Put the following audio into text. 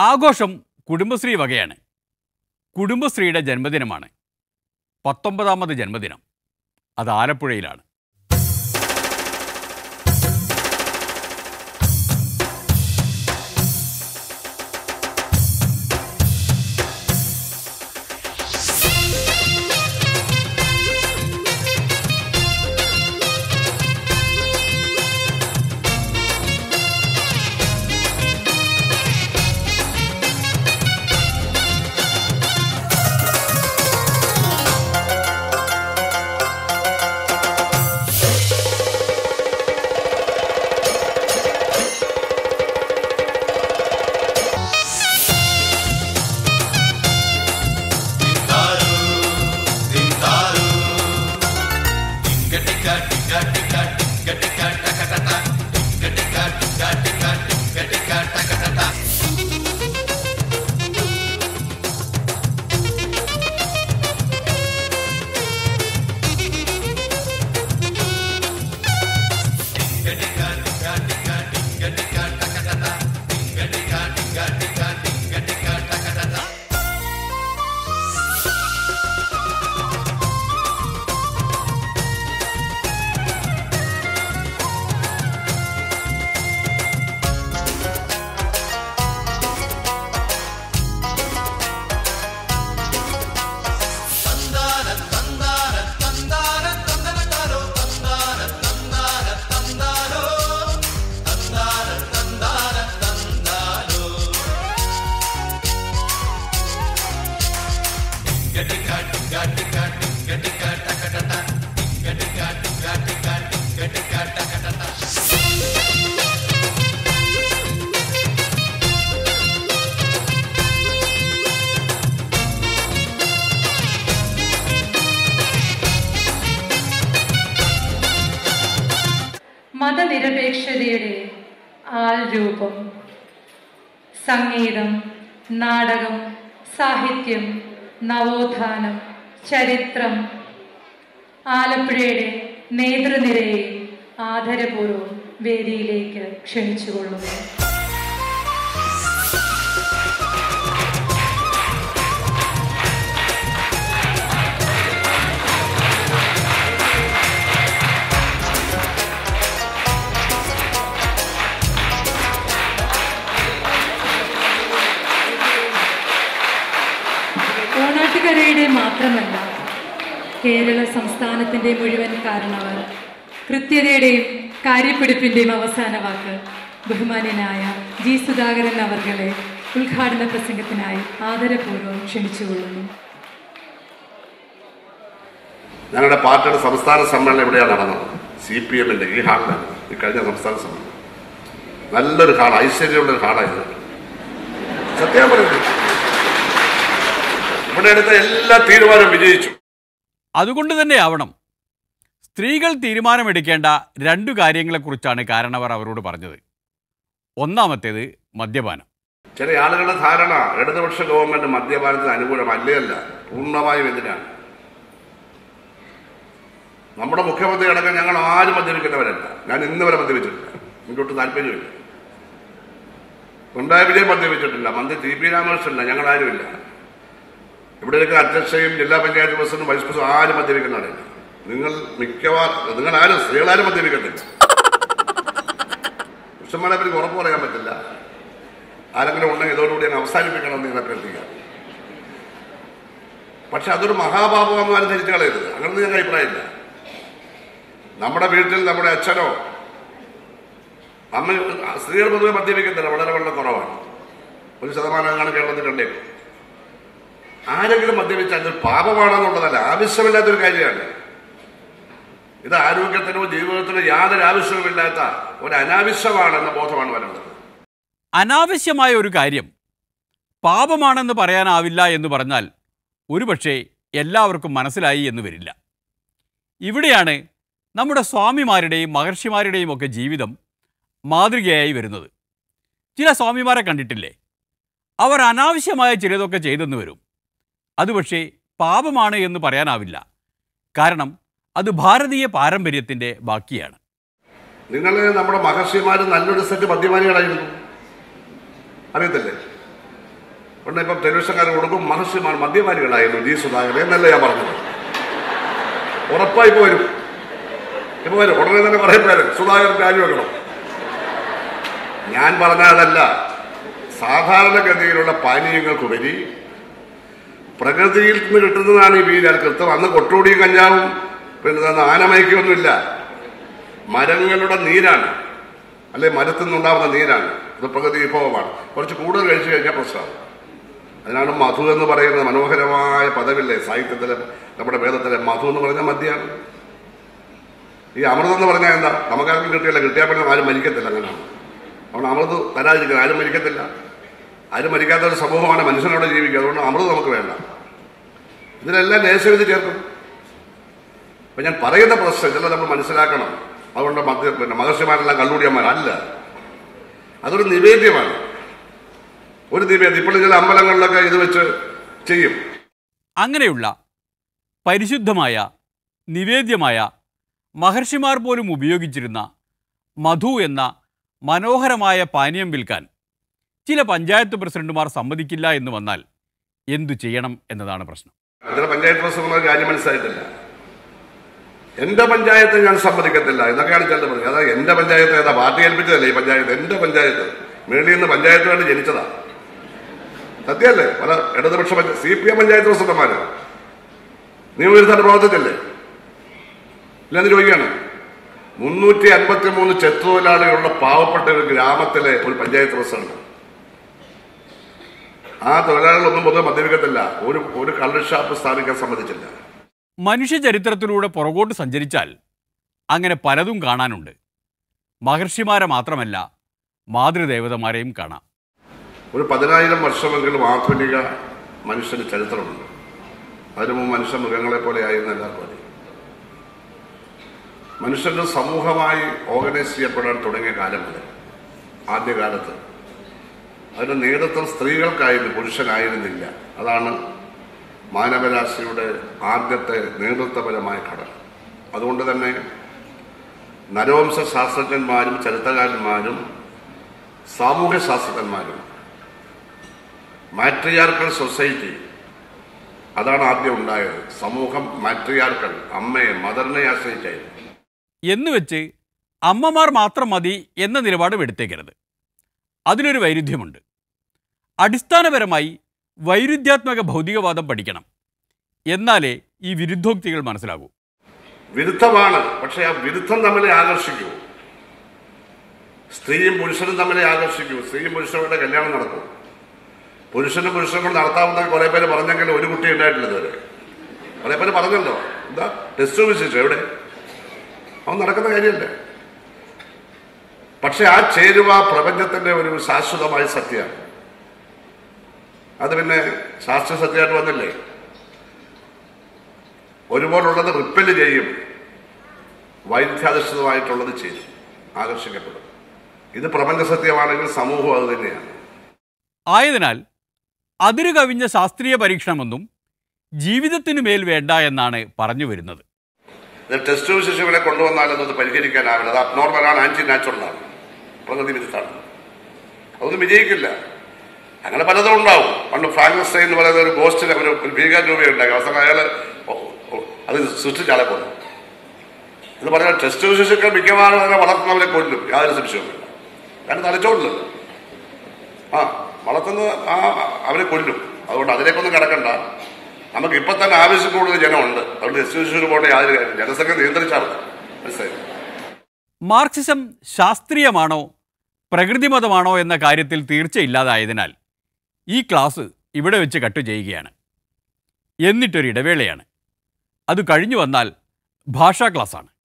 ആഘോഷം കുടുംബശ്രീ വകയാണ്. കുടുംബശ്രീയുടെ ജന്മദിനമാണ്. 19ാമത് ജന്മദിനം. അത് ആലപ്പുഴയിലാണ്. മതനിരപേക്ഷതയുടെ ആൾരൂപം. സംഗീതം, നാടകം, സാഹിത്യം, നവോത്ഥാനം, ചരിത്രം. ആലപ്പുഴയുടെ നേതൃനിരയെ ആദരപൂർവ്വം വേദിയിലേക്ക് ക്ഷണിച്ചുകൊള്ളുന്നു. ഓണാട്ടുകരയുടെ മാത്രമല്ല, കേരള സംസ്ഥാനത്തിൻ്റെ മുഴുവൻ കാരണവർ, കൃത്യതയുടെയും കാര്യപ്പിടിപ്പിൻ്റെയും അവസാന വാക്ക് ബഹുമാന്യനായ ജി സുധാകരൻ അവർകളെ ഉദ്ഘാടന പ്രസംഗത്തിനായി ആദരപൂർവ്വം ക്ഷണിച്ചുകൊള്ളുന്നു. ഞങ്ങളുടെ പാർട്ടിയുടെ സംസ്ഥാന സമ്മേളനം എവിടെയാണ് നടന്നത്? CPM-ന്റെ ഈ ഹാളിലാണ്. ഈ കഴിഞ്ഞ സംസ്ഥാന സമ്മേളനം നല്ലൊരു ഹാൾ, ഐശ്വര്യമുള്ളൊരു ഹാളായിരുന്നു. സത്യം പറയുന്നത് ഇവിടെ എടുത്ത എല്ലാ തീരുമാനവും വിജയിച്ചു. അതുകൊണ്ട് തന്നെ ആവണം സ്ത്രീകൾ തീരുമാനമെടുക്കേണ്ട 2 കാര്യങ്ങളെക്കുറിച്ചാണ് കാരണവർ അവരോട് പറഞ്ഞത്. ഒന്നാമത്തേത് മദ്യപാനം. ചില ആളുകളുടെ ധാരണ ഇടതുപക്ഷ ഗവൺമെന്റ് മദ്യപാനത്തിന് അനുകൂലമല്ലേ? അല്ല, പൂർണ്ണമായും എതിരാണ്. നമ്മുടെ മുഖ്യമന്ത്രി അടക്കം ഞങ്ങൾ ആരും മദ്യപിക്കുന്നവരല്ല. ഞാൻ ഇന്ന് വരെ മദ്യപിച്ചിട്ടില്ല. എനിക്കൊട്ട് താല്പര്യമില്ല. പിണറായി വിജയൻ മദ്യപിച്ചിട്ടില്ല. മന്ത്രി TP രാമകൃഷ്ണനില്ല. ഞങ്ങളാരുമില്ല. ഇവിടെയൊക്കെ അധ്യക്ഷയും ജില്ലാ പഞ്ചായത്ത് പ്രസിഡന്റും വൈസ് പ്രസിഡന്റും ആരും മദ്യപിക്കുന്നവരല്ല. നിങ്ങൾ ആരും സ്ത്രീകളാരും മദ്യപിക്കത്തില്ല. പുരുഷന്മാരെ പറ്റി ഉറപ്പ് പറയാൻ പറ്റില്ല. ആരെങ്കിലും ഉണ്ടെങ്കിൽ ഇതോടുകൂടി അങ്ങ് അവസാനിപ്പിക്കണമെന്ന് നിങ്ങൾ അഭ്യർത്ഥിക്കാം. പക്ഷെ അതൊരു മഹാപാപമാണെന്ന് ധരിച്ചു കളയരുത്. അങ്ങനൊന്നും ഞങ്ങൾ അഭിപ്രായമില്ല. നമ്മുടെ വീട്ടിൽ നമ്മുടെ അച്ഛനോ അമ്മ, സ്ത്രീകൾ പൊതുവെ മദ്യപിക്കത്തില്ല, വളരെ വളരെ കുറവാണ്. 1% കേരളത്തിലുണ്ടേക്കും. ആരെങ്കിലും മദ്യപിച്ചാൽ അതൊരു പാപമാണെന്നുള്ളതല്ല, ആവശ്യമില്ലാത്തൊരു കാര്യമാണ്. ഇത് ആരോഗ്യത്തിനോ ജീവിതത്തിനോ യാതൊരു ആവശ്യവുമില്ലാത്ത ഒരു അനാവശ്യമാണെന്ന ബോധമാണ് വരുന്നത്. അനാവശ്യമായ ഒരു കാര്യം പാപമാണെന്ന് പറയാനാവില്ല എന്ന് പറഞ്ഞാൽ ഒരുപക്ഷെ എല്ലാവർക്കും മനസ്സിലായി എന്ന് വരില്ല. ഇവിടെയാണ് നമ്മുടെ സ്വാമിമാരുടെയും മഹർഷിമാരുടെയും ഒക്കെ ജീവിതം മാതൃകയായി വരുന്നത്. ചില സ്വാമിമാരെ കണ്ടിട്ടില്ലേ? അവർ അനാവശ്യമായ ചിലതൊക്കെ ചെയ്തെന്ന് വരും. അത് പക്ഷേ പാപമാണ് എന്ന് പറയാനാവില്ല. കാരണം അത് ഭാരതീയ പാരമ്പര്യത്തിൻ്റെ ബാക്കിയാണ്. നിങ്ങൾ നമ്മുടെ മഹർഷിമാർ നല്ലൊരു സെറ്റ് മദ്യപാനികളായിരുന്നു, അറിയത്തില്ലേ? പിന്നെ ഇപ്പം ടെലിവിഷൻകാർ കൊടുക്കും മഹർഷിമാർ മദ്യപാനികളായിരുന്നു ജി സുധാകരൻ എന്നല്ല ഞാൻ പറഞ്ഞത്. ഉറപ്പായി വരും. ഇപ്പൊ വരും. ഉടനെ തന്നെ കുറേ പേര് സുധാകരൻ രാജിവെക്കണം. ഞാൻ പറഞ്ഞതല്ല. സാധാരണഗതിയിലുള്ള പാനീയങ്ങൾക്കുപരി പ്രകൃതിയിൽ നിന്ന് കിട്ടുന്നതാണ് ഈ വീരാൽക്കൃത്വം. അന്ന് കൊട്ടോടിയും കഞ്ചാവും പിന്നെ ആനമയക്കൊന്നുമില്ല. മരങ്ങളുടെ നീരാണ്, അല്ലെ മരത്തിൽ നിന്നുണ്ടാവുന്ന നീരാണ്. ഇത് പ്രകൃതി വിഭവമാണ്. കുറച്ച് കൂടുതൽ കഴിച്ചു കഴിഞ്ഞാൽ പ്രശ്നമാണ്. അതിനാണ് മധു എന്ന് പറയുന്നത്. മനോഹരമായ പദവില്ലേ സാഹിത്യത്തിലെ, നമ്മുടെ വേദത്തിലെ. മധു എന്ന് പറഞ്ഞാൽ മദ്യമാണ്. ഈ അമൃതം എന്ന് പറഞ്ഞാൽ എന്താ? നമുക്കാർക്കും കിട്ടിയല്ല. കിട്ടിയാൽ പിന്നെ ആരും മരിക്കത്തില്ല. അങ്ങനെയാണ്. അതുകൊണ്ട് അമൃത് തരാതിരിക്കുന്നത്. ആരും മരിക്കത്തില്ല. ആരും മരിക്കാത്ത ഒരു സമൂഹമാണ് മനുഷ്യനോട് ജീവിക്കുക. അതുകൊണ്ട് അമൃത് നമുക്ക് വേണ്ട. ഇതിനെല്ലാം ലേശവിധി ചേർക്കും. അപ്പൊ ഞാൻ പറയുന്ന പ്രശ്നം ഇതെല്ലാം നമ്മൾ മനസ്സിലാക്കണം. അതുകൊണ്ട് പിന്നെ മഹർഷിമാരെല്ലാം കള്ളുടിയന്മാരല്ല. അതൊരു നിവേദ്യമാണ്. ഒരു നിവേദ്യം. ഇപ്പോഴും ചില അമ്പലങ്ങളിലൊക്കെ ഇത് വെച്ച് ചെയ്യും. അങ്ങനെയുള്ള പരിശുദ്ധമായ നിവേദ്യമായ മഹർഷിമാർ പോലും ഉപയോഗിച്ചിരുന്ന മധു എന്ന മനോഹരമായ പാനീയം വിൽക്കാൻ ചില പഞ്ചായത്ത് പ്രസിഡന്റുമാർ സമ്മതിക്കില്ല എന്ന് വന്നാൽ എന്തു ചെയ്യണം എന്നതാണ് പ്രശ്നം. ചില പഞ്ചായത്ത് പ്രസിഡന്റുമാർ കാര്യം മനസ്സിലായിട്ടില്ല. എന്റെ പഞ്ചായത്ത് ഞാൻ സമ്മതിക്കത്തില്ല എന്നൊക്കെയാണ് ചിലർ പറഞ്ഞത്. അതായത് എന്റെ പഞ്ചായത്ത് ഏതാ? പാർട്ടി ഏൽപ്പിച്ചതല്ലേ ഈ പഞ്ചായത്ത്. എന്റെ പഞ്ചായത്ത് മേളിൽ നിന്ന് പഞ്ചായത്ത് വേണ്ടി ജനിച്ചതാ. സത്യമല്ലേ? പല ഇടതുപക്ഷ CPM പഞ്ചായത്ത് പ്രസിഡന്റുമാര് നിയമവിരുദ്ധമായിട്ട് പ്രവർത്തിച്ചല്ലേ? ഇല്ലെന്ന് ചോദിക്കുകയാണ്. 353 ചെത്തുതൊഴിലാളികളുടെ പാവപ്പെട്ട ഒരു ഗ്രാമത്തിലെ ഒരു പഞ്ചായത്ത് പ്രസിഡന്റ്. ആ തൊഴിലാളികളൊന്നും പൊതുവെ മദ്യപിക്കത്തില്ല. ഒരു കള്ള് ഷാപ്പ് സ്ഥാപിക്കാൻ സമ്മതിച്ചില്ല. മനുഷ്യ ചരിത്രത്തിലൂടെ പുറകോട്ട് സഞ്ചരിച്ചാൽ അങ്ങനെ പലതും കാണാനുണ്ട്. മഹർഷിമാരെ മാത്രമല്ല, മാതൃദേവതമാരെയും കാണാം. ഒരു 10,000 വർഷമെങ്കിലും ആധുനിക മനുഷ്യന് ചരിത്രമുണ്ട്. അതിനു മുമ്പ് മനുഷ്യൻ മൃഗങ്ങളെ പോലെ ആയിരുന്നു എല്ലാവർക്കും അറിയാം. മനുഷ്യന്റെ സമൂഹമായി ഓർഗനൈസ് ചെയ്യപ്പെടാൻ തുടങ്ങിയ കാലം മുതൽ ആദ്യകാലത്ത് അതിന്റെ നേതൃത്വം സ്ത്രീകൾക്കായിരുന്നു, പുരുഷനായിരുന്നില്ല. അതാണ് മാനവരാശിയുടെ ആദ്യത്തെ നേതൃത്വപരമായ ഘടന. അതുകൊണ്ട് തന്നെ നരവംശ ശാസ്ത്രജ്ഞന്മാരും ചരിത്രകാരന്മാരും സാമൂഹ്യ ശാസ്ത്രജ്ഞന്മാരും മാട്രിയാർക്കൽ സൊസൈറ്റി, അതാണ് ആദ്യം ഉണ്ടായത്. സമൂഹം മാട്രിയാർക്കൽ, അമ്മയെ, മദറിനെ ആശ്രയിച്ചായിരുന്നു. എന്നുവെച്ച് അമ്മമാർ മാത്രം മതി എന്ന നിലപാട് എടുത്തേക്കരുത്. അതിനൊരു വൈരുദ്ധ്യമുണ്ട്. അടിസ്ഥാനപരമായി വൈരുദ്ധ്യാത്മക ഭൗതികവാദം പഠിക്കണം. എന്നാലേ ഈ വിരുദ്ധോക്തികൾ മനസ്സിലാകൂ. വിരുദ്ധമാണ്, പക്ഷെ ആ വിരുദ്ധം തമ്മിലെ ആകർഷിക്കൂ. സ്ത്രീയും പുരുഷനും തമ്മിലെ ആകർഷിക്കൂ. സ്ത്രീയും പുരുഷനുടെ കല്യാണം നടക്കും. പുരുഷനും പുരുഷനും നടത്താവുന്ന കുറെ പേര് പറഞ്ഞെങ്കിലും ഒരു കുട്ടി ഉണ്ടായിട്ടില്ല ഇതുവരെ. കുറെ പേര് പറഞ്ഞല്ലോ. എന്താ ടെസ്റ്റ് വിശേഷം എവിടെ? അവൻ നടക്കുന്ന കാര്യമല്ലേ? പക്ഷെ ആ ചേരുവ പ്രപഞ്ചത്തിന്റെ ഒരു ശാശ്വതമായ സത്യമാണ്. അത് പിന്നെ ശാസ്ത്രീയ സത്യമായിട്ട് വന്നില്ലേ? ഒരുപോലുള്ളത് റിപ്പല് ചെയ്യും, വൈദ്യാധിഷ്ഠിതമായിട്ടുള്ളത് ചെയ്യും, ആകർഷിക്കപ്പെടും. ഇത് പ്രപഞ്ച സത്യമാണെങ്കിൽ സമൂഹം അത് തന്നെയാണ്. ആയതിനാൽ അതിരു കവിഞ്ഞ ശാസ്ത്രീയ പരീക്ഷണമൊന്നും ജീവിതത്തിനു മേൽ വേണ്ട എന്നാണ് പറഞ്ഞു വരുന്നത്. ടെസ്റ്റ് ശിശുവിനെ കൊണ്ടുവന്നാലൊന്നും അത് പരിഹരിക്കാനാവില്ല. അത് അബ്നോർമലാണ്, ആന്റി നാച്ചുറലാണ്, പ്രകൃതി വിരുദ്ധാണ്. അതൊന്നും വിജയിക്കില്ല. അങ്ങനെ പലതും ഉണ്ടാവും. പണ്ട് ഫ്രാങ്കൻസ്റ്റൈൻ എന്ന് പറയുന്ന ഒരു ഗോസ്റ്റിന് ഒരു ഭീകര രൂപയുണ്ടായി. അവസാനം അയാൾ അത് സൃഷ്ടിച്ചാളെ കൊന്നു. എന്ന് പറഞ്ഞാൽ ടെസ്റ്റ് ശിശുക്കൾ മിക്കവാറും അതിനെ വളർത്തുന്നവരെ കൊല്ലും, യാതൊരു സംശയവുമില്ല. കാരണം തലച്ചോറില്ല. വളർത്തുന്നത് അവരെ കൊല്ലും. അതുകൊണ്ട് അതിലേക്കൊന്നും കിടക്കണ്ട. നമുക്ക് ഇപ്പൊ തന്നെ ആവശ്യം കൂടുതൽ ജനമുണ്ട്. അതുകൊണ്ട് ടെസ്റ്റ് ശിശുവിന് പോകേണ്ട യാതൊരു കാര്യം. ജനസംഖ്യ നിയന്ത്രിച്ചാൽ മനസ്സിലായി. മാർക്സിസം ശാസ്ത്രീയമാണോ പ്രകൃതിമതമാണോ എന്ന കാര്യത്തിൽ തീർച്ചയില്ലാതായതിനാൽ ഈ ക്ലാസ് ഇവിടെ വെച്ച് കട്ട് ചെയ്യുകയാണ്. എന്നിട്ടൊരു ഇടവേളയാണ്. അത് കഴിഞ്ഞു വന്നാൽ ഭാഷാ ക്ലാസ്സാണ്.